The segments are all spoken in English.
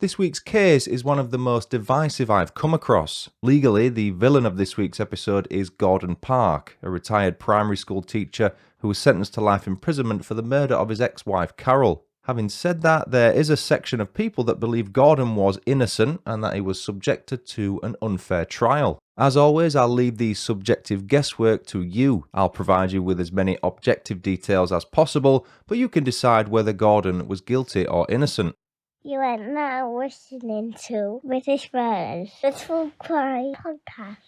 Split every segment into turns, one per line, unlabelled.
This week's case is one of the most divisive I've come across. Legally, the villain of this week's episode is Gordon Park, a retired primary school teacher who was sentenced to life imprisonment for the murder of his ex-wife Carol. Having said that, there is a section of people that believe Gordon was innocent and that he was subjected to an unfair trial. As always, I'll leave the subjective guesswork to you. I'll provide you with as many objective details as possible, but you can decide whether Gordon was guilty or innocent.
You are now listening to British Murders, the True Crime Podcast.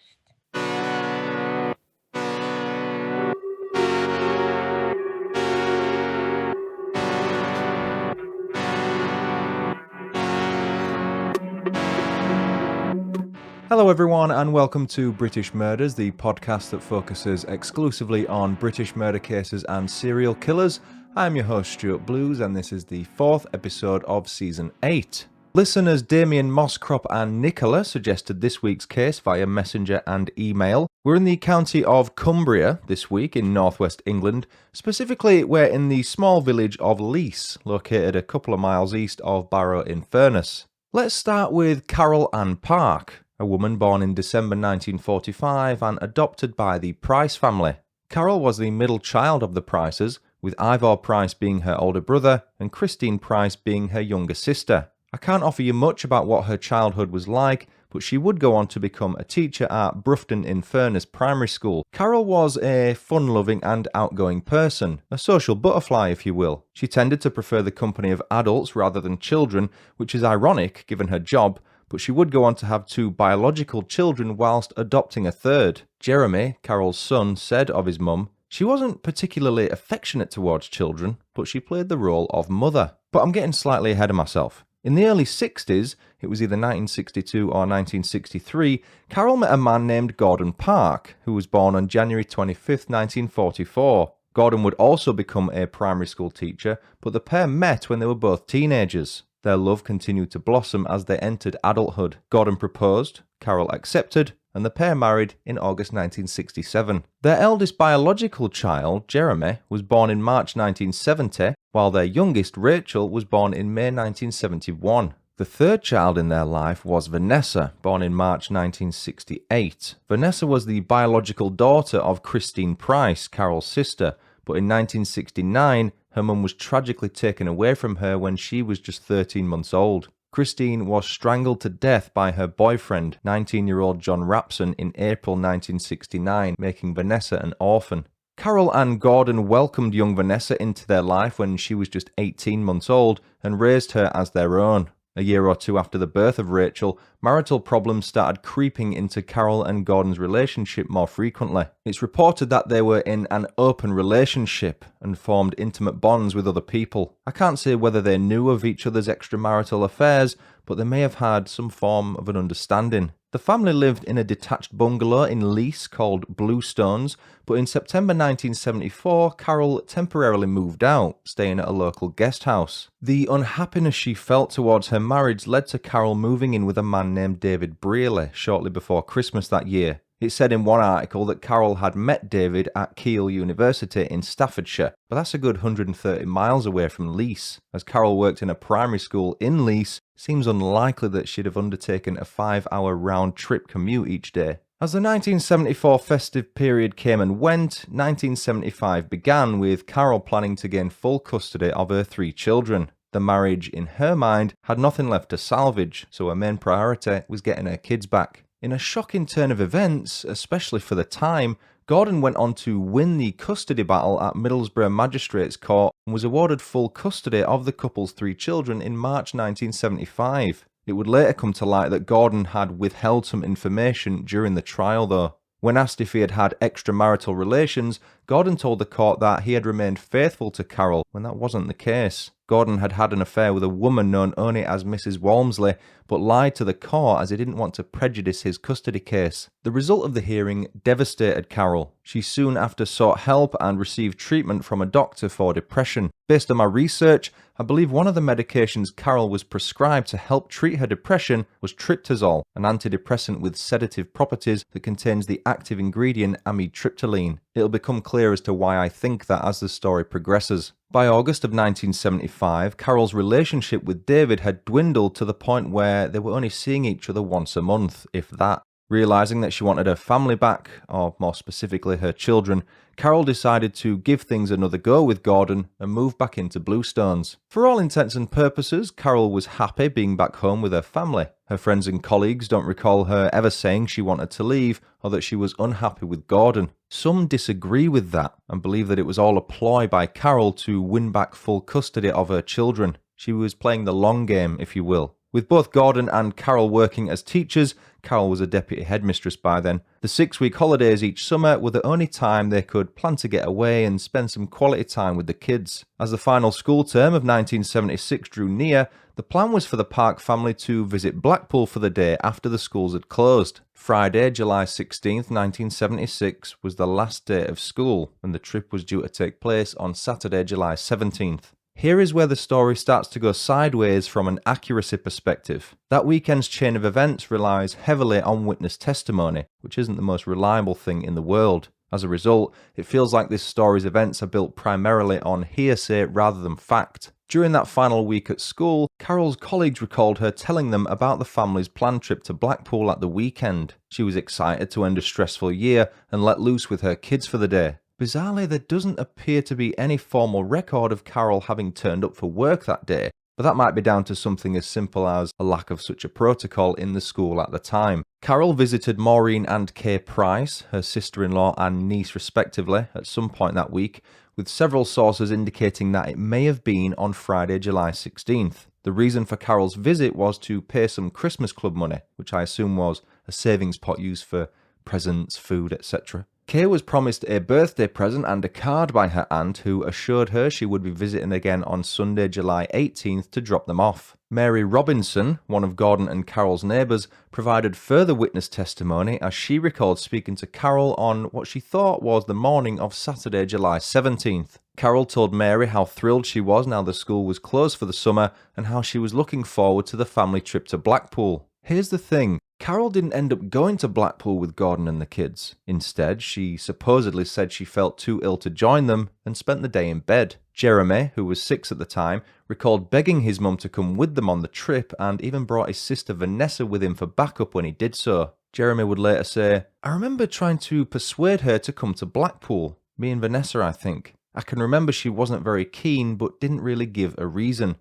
Hello everyone and welcome to British Murders, the podcast that focuses exclusively on British murder cases and serial killers. I'm your host Stuart Blues and this is the 4th episode of Season 8. Listeners Damien Mosscrop and Nicola suggested this week's case via messenger and email. We're in the county of Cumbria this week in northwest England. Specifically, we're in the small village of Leece, located a couple of miles east of Barrow-in-Furness. Let's start with Carol Ann Park, a woman born in December 1945 and adopted by the Price family. Carol was the middle child of the Prices, with Ivor Price being her older brother and Christine Price being her younger sister. I can't offer you much about what her childhood was like, but she would go on to become a teacher at Broughton-in-Furness Primary School. Carol was a fun-loving and outgoing person, a social butterfly if you will. She tended to prefer the company of adults rather than children, which is ironic given her job, but she would go on to have 2 biological children whilst adopting a third. Jeremy, Carol's son, said of his mum, "She wasn't particularly affectionate towards children, but she played the role of mother." But I'm getting slightly ahead of myself. In the early 60s, it was either 1962 or 1963, Carol met a man named Gordon Park, who was born on January 25th, 1944. Gordon would also become a primary school teacher, but the pair met when they were both teenagers. Their love continued to blossom as they entered adulthood. Gordon proposed, Carol accepted, and the pair married in August 1967. Their eldest biological child, Jeremy, was born in March 1970, while their youngest, Rachel, was born in May 1971. The third child in their life was Vanessa, born in March 1968. Vanessa was the biological daughter of Christine Price, Carol's sister, but in 1969, her mum was tragically taken away from her when she was just 13 months old. Christine was strangled to death by her boyfriend, 19-year-old John Rapson, in April 1969, making Vanessa an orphan. Carol and Gordon welcomed young Vanessa into their life when she was just 18 months old and raised her as their own. A year or 2 after the birth of Rachel, marital problems started creeping into Carol and Gordon's relationship more frequently. It's reported that they were in an open relationship and formed intimate bonds with other people. I can't say whether they knew of each other's extramarital affairs, but they may have had some form of an understanding. The family lived in a detached bungalow in Leece called Bluestones, but in September 1974, Carol temporarily moved out, staying at a local guest house. The unhappiness she felt towards her marriage led to Carol moving in with a man named David Brearley shortly before Christmas that year. It said in one article that Carol had met David at Keele University in Staffordshire, but that's a good 130 miles away from Leece. As Carol worked in a primary school in Leece, it seems unlikely that she'd have undertaken a 5-hour round-trip commute each day. As the 1974 festive period came and went, 1975 began with Carol planning to gain full custody of her 3 children. The marriage, in her mind, had nothing left to salvage, so her main priority was getting her kids back. In a shocking turn of events, especially for the time, Gordon went on to win the custody battle at Middlesbrough Magistrates Court and was awarded full custody of the couple's 3 children in March 1975. It would later come to light that Gordon had withheld some information during the trial though. When asked if he had had extramarital relations, Gordon told the court that he had remained faithful to Carol when that wasn't the case. Gordon had had an affair with a woman known only as Mrs. Walmsley, but lied to the court as he didn't want to prejudice his custody case. The result of the hearing devastated Carol. She soon after sought help and received treatment from a doctor for depression. Based on my research, I believe one of the medications Carol was prescribed to help treat her depression was triptazole, an antidepressant with sedative properties that contains the active ingredient amitriptyline. It'll become clear as to why I think that as the story progresses. By August of 1975, Carol's relationship with David had dwindled to the point where they were only seeing each other once a month, if that. Realising that she wanted her family back, or more specifically her children, Carol decided to give things another go with Gordon and move back into Bluestones. For all intents and purposes, Carol was happy being back home with her family. Her friends and colleagues don't recall her ever saying she wanted to leave or that she was unhappy with Gordon. Some disagree with that and believe that it was all a ploy by Carol to win back full custody of her children. She was playing the long game, if you will. With both Gordon and Carol working as teachers, Carol was a deputy headmistress by then, the 6-week holidays each summer were the only time they could plan to get away and spend some quality time with the kids. As the final school term of 1976 drew near, the plan was for the Park family to visit Blackpool for the day after the schools had closed. Friday, July 16th, 1976 was the last day of school, and the trip was due to take place on Saturday, July 17th. Here is where the story starts to go sideways from an accuracy perspective. That weekend's chain of events relies heavily on witness testimony, which isn't the most reliable thing in the world. As a result, it feels like this story's events are built primarily on hearsay rather than fact. During that final week at school, Carol's colleagues recalled her telling them about the family's planned trip to Blackpool at the weekend. She was excited to end a stressful year and let loose with her kids for the day. Bizarrely, there doesn't appear to be any formal record of Carol having turned up for work that day, but that might be down to something as simple as a lack of such a protocol in the school at the time. Carol visited Maureen and Kay Price, her sister-in-law and niece respectively, at some point that week, with several sources indicating that it may have been on Friday, July 16th. The reason for Carol's visit was to pay some Christmas Club money, which I assume was a savings pot used for presents, food, etc. Kay was promised a birthday present and a card by her aunt, who assured her she would be visiting again on Sunday, July 18th to drop them off. Mary Robinson, one of Gordon and Carol's neighbours, provided further witness testimony as she recalled speaking to Carol on what she thought was the morning of Saturday, July 17th. Carol told Mary how thrilled she was now the school was closed for the summer and how she was looking forward to the family trip to Blackpool. Here's the thing. Carol didn't end up going to Blackpool with Gordon and the kids. Instead, she supposedly said she felt too ill to join them and spent the day in bed. Jeremy, who was 6 at the time, recalled begging his mum to come with them on the trip and even brought his sister Vanessa with him for backup when he did so. Jeremy would later say, "I remember trying to persuade her to come to Blackpool. Me and Vanessa, I think. I can remember she wasn't very keen but didn't really give a reason.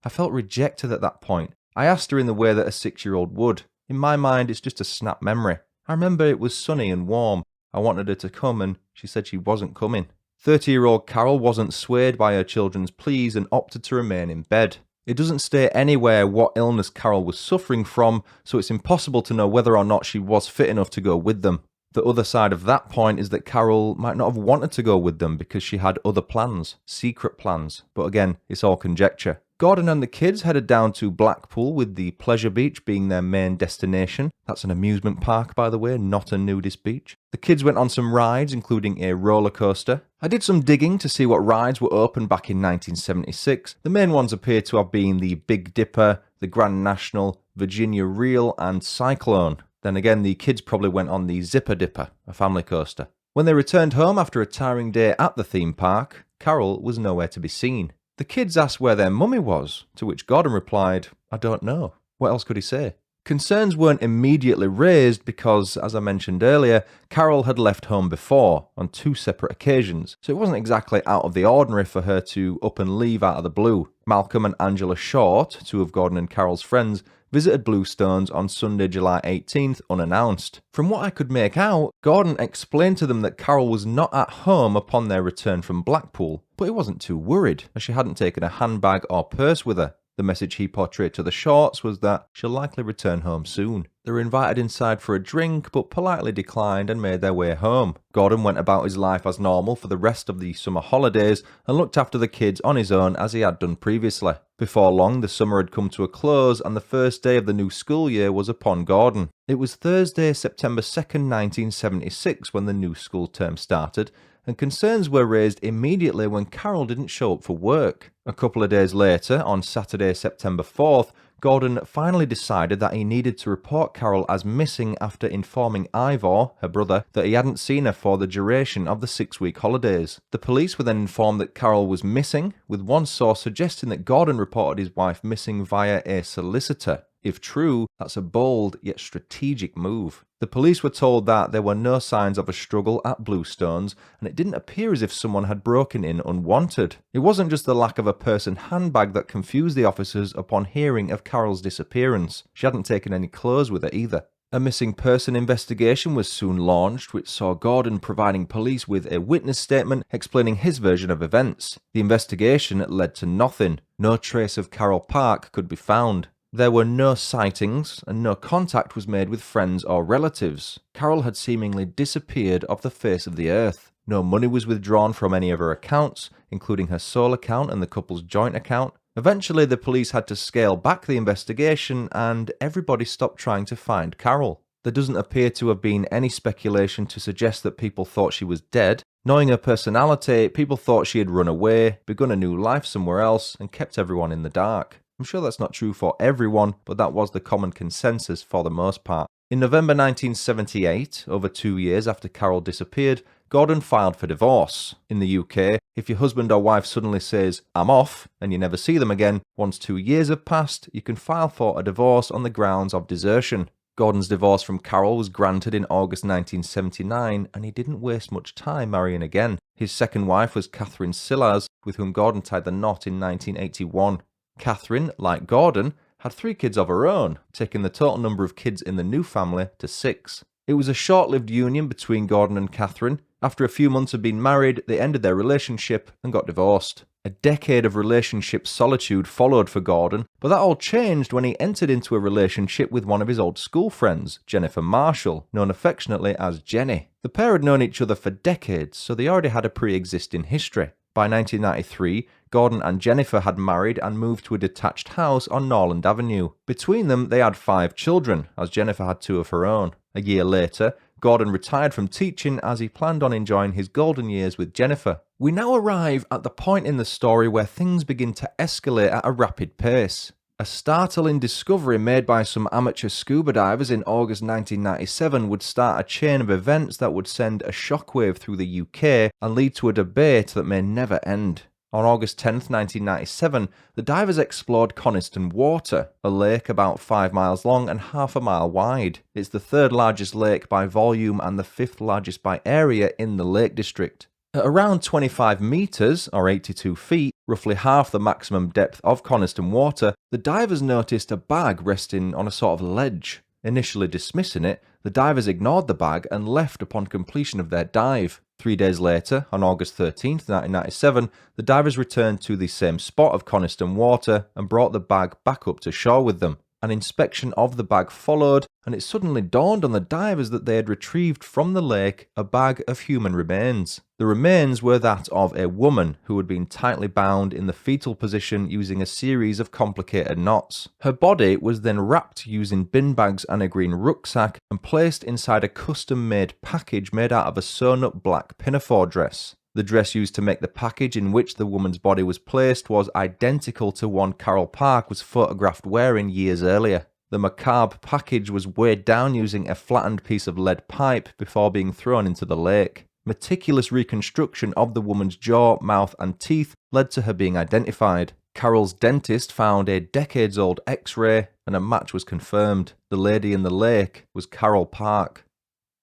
I felt rejected at that point. I asked her in the way that a 6-year-old would. In my mind, it's just a snap memory. I remember it was sunny and warm. I wanted her to come and she said she wasn't coming." 30-year-old Carol wasn't swayed by her children's pleas and opted to remain in bed. It doesn't state anywhere what illness Carol was suffering from, so it's impossible to know whether or not she was fit enough to go with them. The other side of that point is that Carol might not have wanted to go with them because she had other plans, secret plans, but again, it's all conjecture. Gordon and the kids headed down to Blackpool, with the Pleasure Beach being their main destination. That's an amusement park, by the way, not a nudist beach. The kids went on some rides, including a roller coaster. I did some digging to see what rides were open back in 1976. The main ones appear to have been the Big Dipper, the Grand National, Virginia Reel, and Cyclone. Then again, the kids probably went on the Zipper Dipper, a family coaster. When they returned home after a tiring day at the theme park, Carol was nowhere to be seen. The kids asked where their mummy was, to which Gordon replied, "I don't know." What else could he say? Concerns weren't immediately raised because, as I mentioned earlier, Carol had left home before, on 2 separate occasions, so it wasn't exactly out of the ordinary for her to up and leave out of the blue. Malcolm and Angela Short, 2 of Gordon and Carol's friends, visited Bluestones on Sunday, July 18th, unannounced. From what I could make out, Gordon explained to them that Carol was not at home upon their return from Blackpool, but he wasn't too worried, as she hadn't taken a handbag or purse with her. The message he portrayed to the Shorts was that she'll likely return home soon. They were invited inside for a drink, but politely declined and made their way home. Gordon went about his life as normal for the rest of the summer holidays and looked after the kids on his own as he had done previously. Before long, the summer had come to a close and the first day of the new school year was upon Gordon. It was Thursday, September 2nd, 1976 when the new school term started, and concerns were raised immediately when Carol didn't show up for work. A couple of days later, on Saturday, September 4th, Gordon finally decided that he needed to report Carol as missing after informing Ivor, her brother, that he hadn't seen her for the duration of the 6-week holidays. The police were then informed that Carol was missing, with one source suggesting that Gordon reported his wife missing via a solicitor. If true, that's a bold yet strategic move. The police were told that there were no signs of a struggle at Bluestones, and it didn't appear as if someone had broken in unwanted. It wasn't just the lack of a purse and handbag that confused the officers upon hearing of Carol's disappearance. She hadn't taken any clothes with her either. A missing person investigation was soon launched, which saw Gordon providing police with a witness statement explaining his version of events. The investigation led to nothing. No trace of Carol Park could be found. There were no sightings, and no contact was made with friends or relatives. Carol had seemingly disappeared off the face of the earth. No money was withdrawn from any of her accounts, including her sole account and the couple's joint account. Eventually, the police had to scale back the investigation, and everybody stopped trying to find Carol. There doesn't appear to have been any speculation to suggest that people thought she was dead. Knowing her personality, people thought she had run away, begun a new life somewhere else, and kept everyone in the dark. I'm sure that's not true for everyone, but that was the common consensus for the most part. In November 1978, over 2 years after Carol disappeared, Gordon filed for divorce. In the UK, if your husband or wife suddenly says, "I'm off," and you never see them again, once 2 years have passed, you can file for a divorce on the grounds of desertion. Gordon's divorce from Carol was granted in August 1979, and he didn't waste much time marrying again. His second wife was Catherine Sillars, with whom Gordon tied the knot in 1981. Catherine, like Gordon, had 3 kids of her own, taking the total number of kids in the new family to 6. It was a short-lived union between Gordon and Catherine. After a few months of being married, they ended their relationship and got divorced. A decade of relationship solitude followed for Gordon, but that all changed when he entered into a relationship with one of his old school friends, Jennifer Marshall, known affectionately as Jenny. The pair had known each other for decades, so they already had a pre-existing history. By 1993, Gordon and Jennifer had married and moved to a detached house on Norland Avenue. Between them, they had 5 children, as Jennifer had 2 of her own. A year later, Gordon retired from teaching as he planned on enjoying his golden years with Jennifer. We now arrive at the point in the story where things begin to escalate at a rapid pace. A startling discovery made by some amateur scuba divers in August 1997 would start a chain of events that would send a shockwave through the UK and lead to a debate that may never end. On August 10, 1997, the divers explored Coniston Water, a lake about 5 miles long and half a mile wide. It's the 3rd largest lake by volume and the 5th largest by area in the Lake District. At around 25 metres, or 82 feet, roughly half the maximum depth of Coniston Water, the divers noticed a bag resting on a sort of ledge. Initially dismissing it, the divers ignored the bag and left upon completion of their dive. 3 days later, on August 13, 1997, the divers returned to the same spot of Coniston Water and brought the bag back up to shore with them. An inspection of the bag followed, and it suddenly dawned on the divers that they had retrieved from the lake a bag of human remains. The remains were that of a woman who had been tightly bound in the fetal position using a series of complicated knots. Her body was then wrapped using bin bags and a green rucksack and placed inside a custom-made package made out of a sewn-up black pinafore dress. The dress used to make the package in which the woman's body was placed was identical to one Carol Park was photographed wearing years earlier. The macabre package was weighed down using a flattened piece of lead pipe before being thrown into the lake. Meticulous reconstruction of the woman's jaw, mouth and teeth led to her being identified. Carol's dentist found a decades-old X-ray and a match was confirmed. The lady in the lake was Carol Park.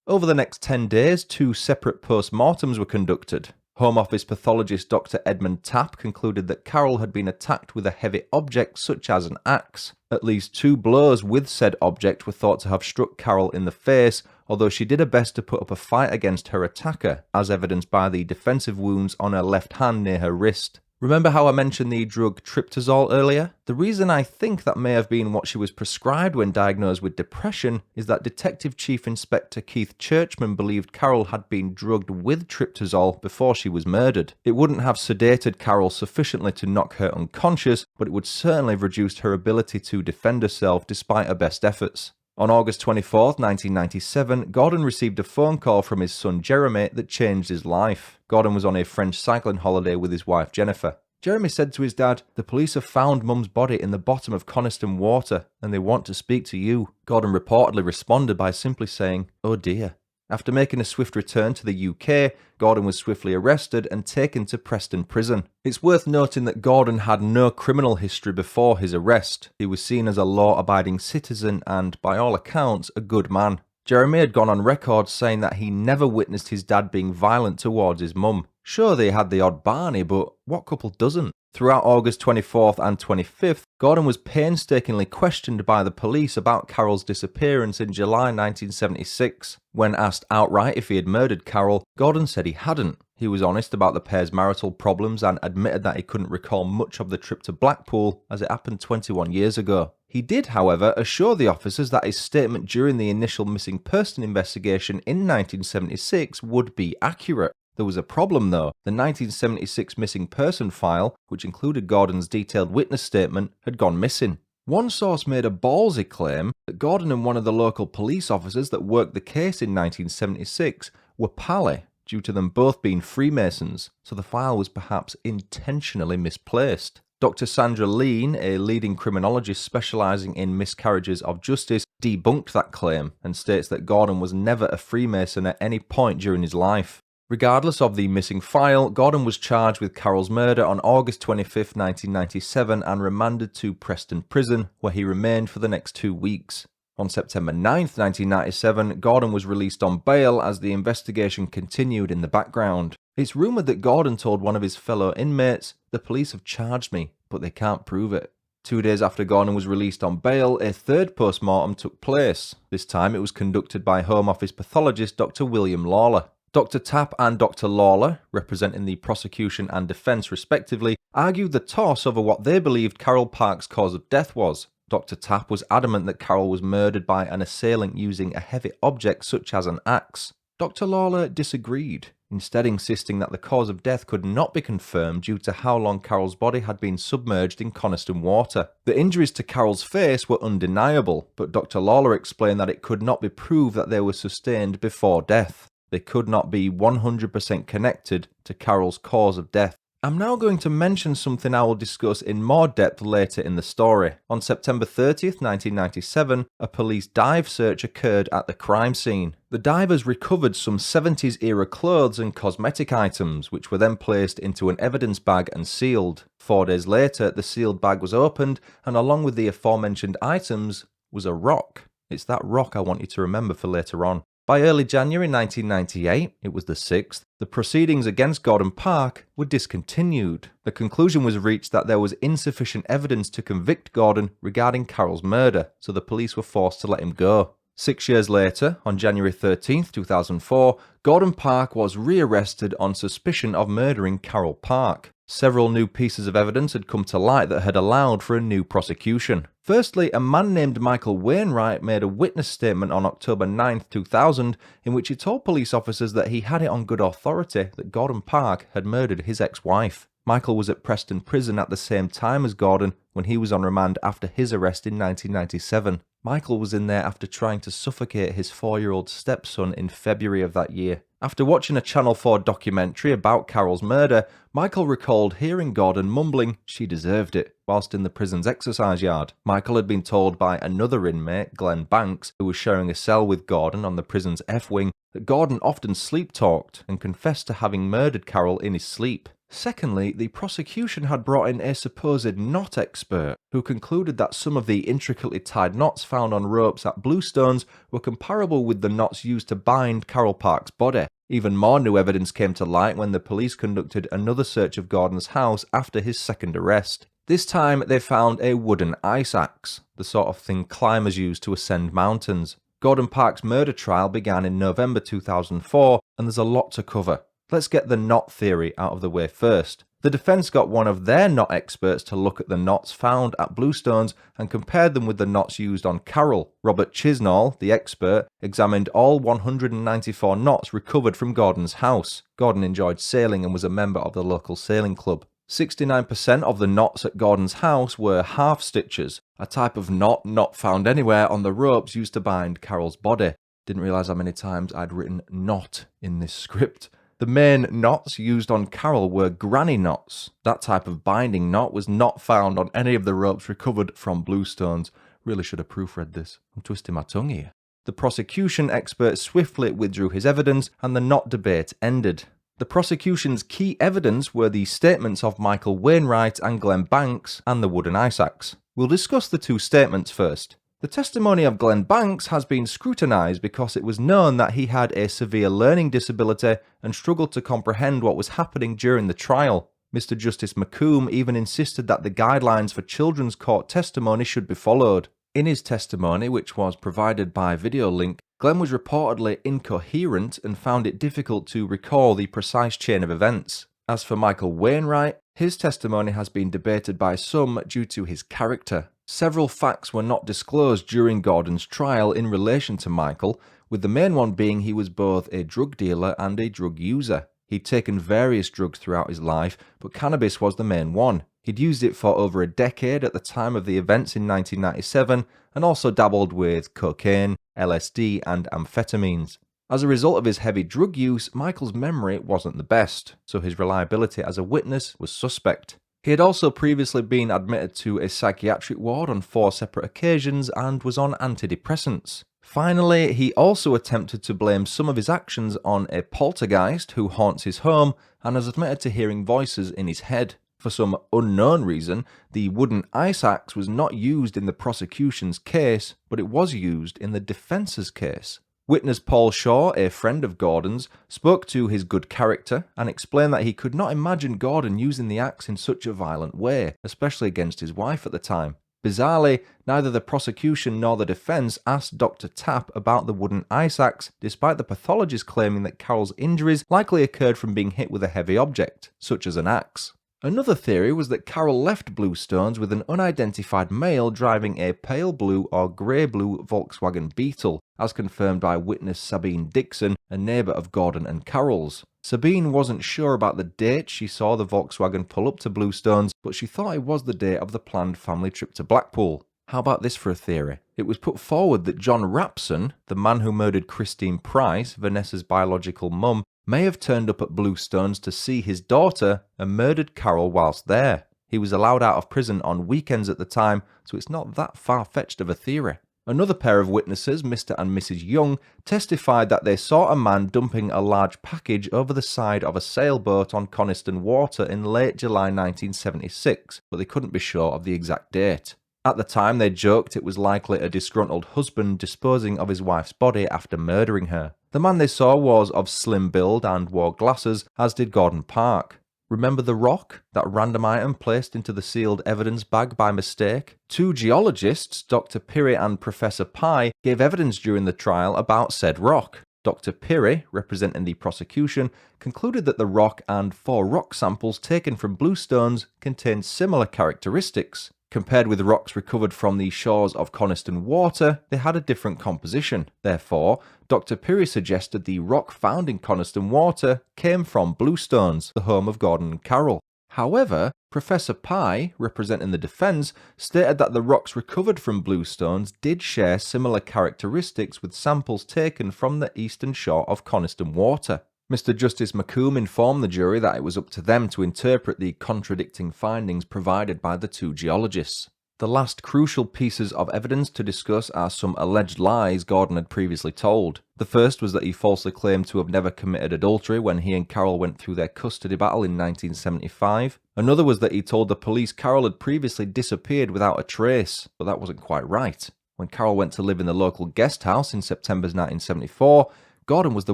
Over the next 10 days, 2 separate post-mortems were conducted. Home Office pathologist Dr. Edmund Tapp concluded that Carol had been attacked with a heavy object such as an axe. At least 2 blows with said object were thought to have struck Carol in the face, although she did her best to put up a fight against her attacker, as evidenced by the defensive wounds on her left hand near her wrist. Remember how I mentioned the drug triptazole earlier? The reason I think that may have been what she was prescribed when diagnosed with depression is that Detective Chief Inspector Keith Churchman believed Carol had been drugged with triptazole before she was murdered. It wouldn't have sedated Carol sufficiently to knock her unconscious, but it would certainly have reduced her ability to defend herself despite her best efforts. On August 24th, 1997, Gordon received a phone call from his son Jeremy that changed his life. Gordon was on a French cycling holiday with his wife Jennifer. Jeremy said to his dad, "The police have found Mum's body in the bottom of Coniston Water, and they want to speak to you." Gordon reportedly responded by simply saying, "Oh dear." After making a swift return to the UK, Gordon was swiftly arrested and taken to Preston Prison. It's worth noting that Gordon had no criminal history before his arrest. He was seen as a law-abiding citizen and, by all accounts, a good man. Jeremy had gone on record saying that he never witnessed his dad being violent towards his mum. Sure, they had the odd Barney, but what couple doesn't? Throughout August 24th and 25th, Gordon was painstakingly questioned by the police about Carol's disappearance in July 1976. When asked outright if he had murdered Carol, Gordon said he hadn't. He was honest about the pair's marital problems and admitted that he couldn't recall much of the trip to Blackpool as it happened 21 years ago. He did, however, assure the officers that his statement during the initial missing person investigation in 1976 would be accurate. There was a problem though. The 1976 missing person file, which included Gordon's detailed witness statement, had gone missing. One source made a ballsy claim that Gordon and one of the local police officers that worked the case in 1976 were pally, due to them both being Freemasons, so the file was perhaps intentionally misplaced. Dr. Sandra Lean, a leading criminologist specialising in miscarriages of justice, debunked that claim and states that Gordon was never a Freemason at any point during his life. Regardless of the missing file, Gordon was charged with Carol's murder on August 25, 1997 and remanded to Preston Prison, where he remained for the next 2 weeks. On September 9, 1997, Gordon was released on bail as the investigation continued in the background. It's rumoured that Gordon told one of his fellow inmates, "The police have charged me, but they can't prove it." 2 days after Gordon was released on bail, a third post-mortem took place. This time it was conducted by Home Office pathologist Dr. William Lawler. Dr. Tapp and Dr. Lawler, representing the prosecution and defence respectively, argued the toss over what they believed Carol Park's cause of death was. Dr. Tapp was adamant that Carol was murdered by an assailant using a heavy object such as an axe. Dr. Lawler disagreed, instead insisting that the cause of death could not be confirmed due to how long Carol's body had been submerged in Coniston Water. The injuries to Carol's face were undeniable, but Dr. Lawler explained that it could not be proved that they were sustained before death. They could not be 100% connected to Carol's cause of death. I'm now going to mention something I will discuss in more depth later in the story. On September 30th, 1997, a police dive search occurred at the crime scene. The divers recovered some 70s-era clothes and cosmetic items, which were then placed into an evidence bag and sealed. 4 days later, the sealed bag was opened, and along with the aforementioned items was a rock. It's that rock I want you to remember for later on. By early January 1998, it was the 6th, the proceedings against Gordon Park were discontinued. The conclusion was reached that there was insufficient evidence to convict Gordon regarding Carol's murder, so the police were forced to let him go. 6 years later, on January 13, 2004, Gordon Park was rearrested on suspicion of murdering Carol Park. Several new pieces of evidence had come to light that had allowed for a new prosecution. Firstly, a man named Michael Wainwright made a witness statement on October 9, 2000, in which he told police officers that he had it on good authority that Gordon Park had murdered his ex-wife. Michael was at Preston Prison at the same time as Gordon when he was on remand after his arrest in 1997. Michael was in there after trying to suffocate his 4-year-old stepson in February of that year. After watching a Channel 4 documentary about Carol's murder, Michael recalled hearing Gordon mumbling, "She deserved it," whilst in the prison's exercise yard. Michael had been told by another inmate, Glenn Banks, who was sharing a cell with Gordon on the prison's F-wing, that Gordon often sleep-talked and confessed to having murdered Carol in his sleep. Secondly, the prosecution had brought in a supposed knot expert, who concluded that some of the intricately tied knots found on ropes at Bluestones were comparable with the knots used to bind Carol Park's body. Even more new evidence came to light when the police conducted another search of Gordon's house after his second arrest. This time they found a wooden ice axe, the sort of thing climbers use to ascend mountains. Gordon Park's murder trial began in November 2004, and there's a lot to cover. Let's get the knot theory out of the way first. The defence got one of their knot experts to look at the knots found at Bluestones and compared them with the knots used on Carol. Robert Chisnall, the expert, examined all 194 knots recovered from Gordon's house. Gordon enjoyed sailing and was a member of the local sailing club. 69% of the knots at Gordon's house were half stitches, a type of knot not found anywhere on the ropes used to bind Carol's body. Didn't realise how many times I'd written knot in this script. The main knots used on Carol were granny knots. That type of binding knot was not found on any of the ropes recovered from Bluestones. Really should have proofread this. I'm twisting my tongue here. The prosecution expert swiftly withdrew his evidence and the knot debate ended. The prosecution's key evidence were the statements of Michael Wainwright and Glenn Banks and the wooden ice axe. We'll discuss the two statements first. The testimony of Glenn Banks has been scrutinised because it was known that he had a severe learning disability and struggled to comprehend what was happening during the trial. Mr. Justice McComb even insisted that the guidelines for children's court testimony should be followed. In his testimony, which was provided by video link, Glenn was reportedly incoherent and found it difficult to recall the precise chain of events. As for Michael Wainwright, his testimony has been debated by some due to his character. Several facts were not disclosed during Gordon's trial in relation to Michael, with the main one being he was both a drug dealer and a drug user. He'd taken various drugs throughout his life, but cannabis was the main one. He'd used it for over a decade at the time of the events in 1997 and also dabbled with cocaine, LSD and amphetamines. As a result of his heavy drug use, Michael's memory wasn't the best, so his reliability as a witness was suspect. He had also previously been admitted to a psychiatric ward on 4 separate occasions and was on antidepressants. Finally, he also attempted to blame some of his actions on a poltergeist who haunts his home and has admitted to hearing voices in his head. For some unknown reason, the wooden ice axe was not used in the prosecution's case, but it was used in the defence's case. Witness Paul Shaw, a friend of Gordon's, spoke to his good character and explained that he could not imagine Gordon using the axe in such a violent way, especially against his wife at the time. Bizarrely, neither the prosecution nor the defense asked Dr. Tapp about the wooden ice axe, despite the pathologist claiming that Carol's injuries likely occurred from being hit with a heavy object, such as an axe. Another theory was that Carol left Bluestones with an unidentified male driving a pale blue or grey blue Volkswagen Beetle, as confirmed by witness Sabine Dixon, a neighbour of Gordon and Carol's. Sabine wasn't sure about the date she saw the Volkswagen pull up to Bluestones, but she thought it was the date of the planned family trip to Blackpool. How about this for a theory? It was put forward that John Rapson, the man who murdered Christine Price, Vanessa's biological mum, may have turned up at Bluestones to see his daughter and murdered Carol whilst there. He was allowed out of prison on weekends at the time, so it's not that far-fetched of a theory. Another pair of witnesses, Mr. and Mrs. Young, testified that they saw a man dumping a large package over the side of a sailboat on Coniston Water in late July 1976, but they couldn't be sure of the exact date. At the time, they joked it was likely a disgruntled husband disposing of his wife's body after murdering her. The man they saw was of slim build and wore glasses, as did Gordon Park. Remember the rock, that random item placed into the sealed evidence bag by mistake? 2 geologists, Dr. Pirrie and Professor Pye, gave evidence during the trial about said rock. Dr. Pirrie, representing the prosecution, concluded that the rock and 4 rock samples taken from Bluestones contained similar characteristics. Compared with rocks recovered from the shores of Coniston Water, they had a different composition. Therefore, Dr. Pirrie suggested the rock found in Coniston Water came from Bluestones, the home of Gordon and Carol. However, Professor Pye, representing the defence, stated that the rocks recovered from Bluestones did share similar characteristics with samples taken from the eastern shore of Coniston Water. Mr. Justice McComb informed the jury that it was up to them to interpret the contradicting findings provided by the 2 geologists. The last crucial pieces of evidence to discuss are some alleged lies Gordon had previously told. The first was that he falsely claimed to have never committed adultery when he and Carol went through their custody battle in 1975. Another was that he told the police Carol had previously disappeared without a trace, but that wasn't quite right. When Carol went to live in the local guest house in September 1974, Gordon was the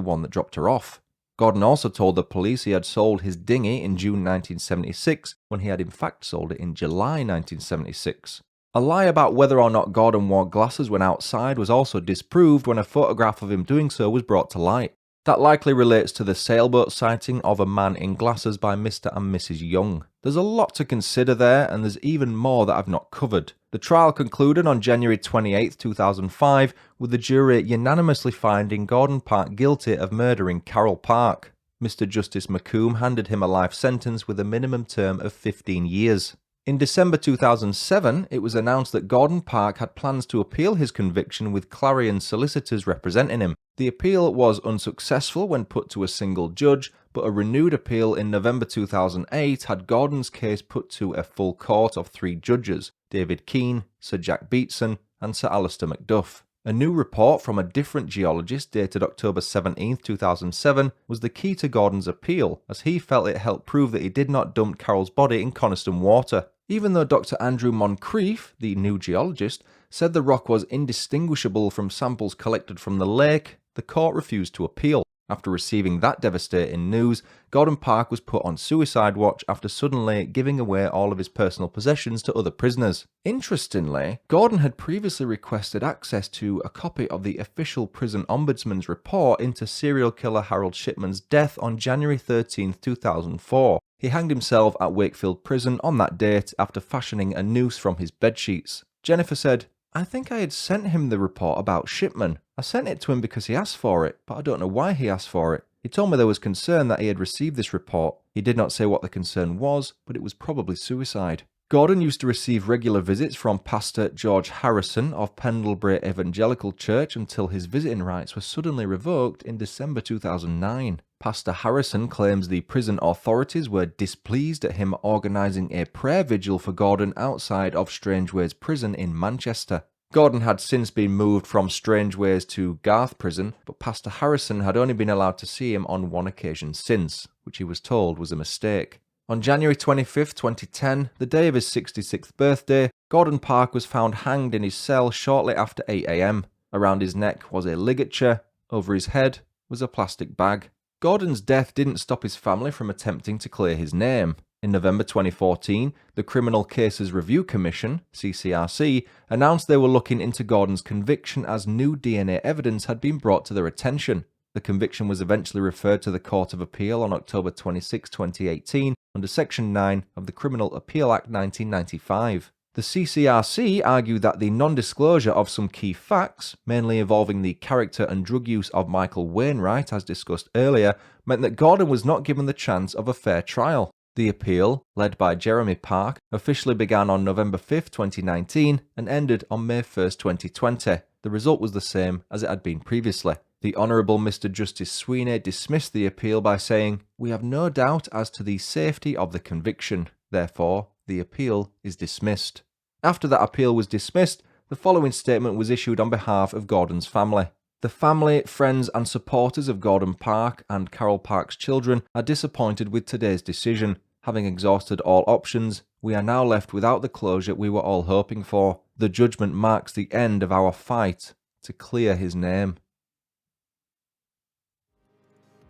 one that dropped her off. Gordon also told the police he had sold his dinghy in June 1976, when he had in fact sold it in July 1976. A lie about whether or not Gordon wore glasses when outside was also disproved when a photograph of him doing so was brought to light. That likely relates to the sailboat sighting of a man in glasses by Mr. and Mrs. Young. There's a lot to consider there, and there's even more that I've not covered. The trial concluded on January 28, 2005, with the jury unanimously finding Gordon Park guilty of murdering Carol Park. Mr. Justice McComb handed him a life sentence with a minimum term of 15 years. In December 2007, it was announced that Gordon Park had plans to appeal his conviction with Clarion solicitors representing him. The appeal was unsuccessful when put to a single judge, but a renewed appeal in November 2008 had Gordon's case put to a full court of 3 judges, David Keane, Sir Jack Beatson, and Sir Alistair Macduff. A new report from a different geologist dated October 17, 2007 was the key to Gordon's appeal, as he felt it helped prove that he did not dump Carol's body in Coniston Water. Even though Dr. Andrew Moncrief, the new geologist, said the rock was indistinguishable from samples collected from the lake, the court refused to appeal. After receiving that devastating news, Gordon Park was put on suicide watch after suddenly giving away all of his personal possessions to other prisoners. Interestingly, Gordon had previously requested access to a copy of the official prison ombudsman's report into serial killer Harold Shipman's death on January 13, 2004. He hanged himself at Wakefield Prison on that date after fashioning a noose from his bedsheets. Jennifer said, "I think I had sent him the report about Shipman. I sent it to him because he asked for it, but I don't know why he asked for it. He told me there was concern that he had received this report. He did not say what the concern was, but it was probably suicide." Gordon used to receive regular visits from Pastor George Harrison of Pendlebury Evangelical Church until his visiting rights were suddenly revoked in December 2009. Pastor Harrison claims the prison authorities were displeased at him organising a prayer vigil for Gordon outside of Strangeways Prison in Manchester. Gordon had since been moved from Strangeways to Garth Prison, but Pastor Harrison had only been allowed to see him on one occasion since, which he was told was a mistake. On January 25, 2010, the day of his 66th birthday, Gordon Park was found hanged in his cell shortly after 8 a.m. Around his neck was a ligature, over his head was a plastic bag. Gordon's death didn't stop his family from attempting to clear his name. In November 2014, the Criminal Cases Review Commission, CCRC, announced they were looking into Gordon's conviction as new DNA evidence had been brought to their attention. The conviction was eventually referred to the Court of Appeal on October 26, 2018, under Section 9 of the Criminal Appeal Act 1995. The CCRC argued that the non-disclosure of some key facts, mainly involving the character and drug use of Michael Wainwright as discussed earlier, meant that Gordon was not given the chance of a fair trial. The appeal, led by Jeremy Park, officially began on November 5, 2019 and ended on May 1, 2020. The result was the same as it had been previously. The Honourable Mr. Justice Sweeney dismissed the appeal by saying, "We have no doubt as to the safety of the conviction. Therefore, the appeal is dismissed." After that appeal was dismissed, the following statement was issued on behalf of Gordon's family. "The family, friends and supporters of Gordon Park and Carol Park's children are disappointed with today's decision. Having exhausted all options, we are now left without the closure we were all hoping for. The judgment marks the end of our fight to clear his name."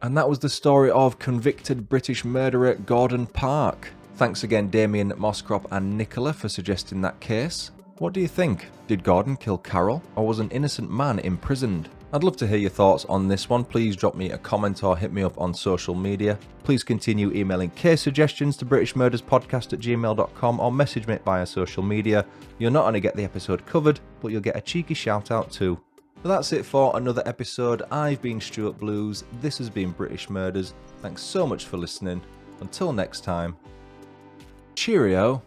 And that was the story of convicted British murderer Gordon Park. Thanks again Damien, Mosscrop and Nicola for suggesting that case. What do you think? Did Gordon kill Carol, or was an innocent man imprisoned? I'd love to hear your thoughts on this one. Please drop me a comment or hit me up on social media. Please continue emailing case suggestions to britishmurderspodcast@gmail.com or message me via social media. You'll not only get the episode covered, but you'll get a cheeky shout out too. But that's it for another episode. I've been Stuart Blues. This has been British Murders. Thanks so much for listening. Until next time, cheerio.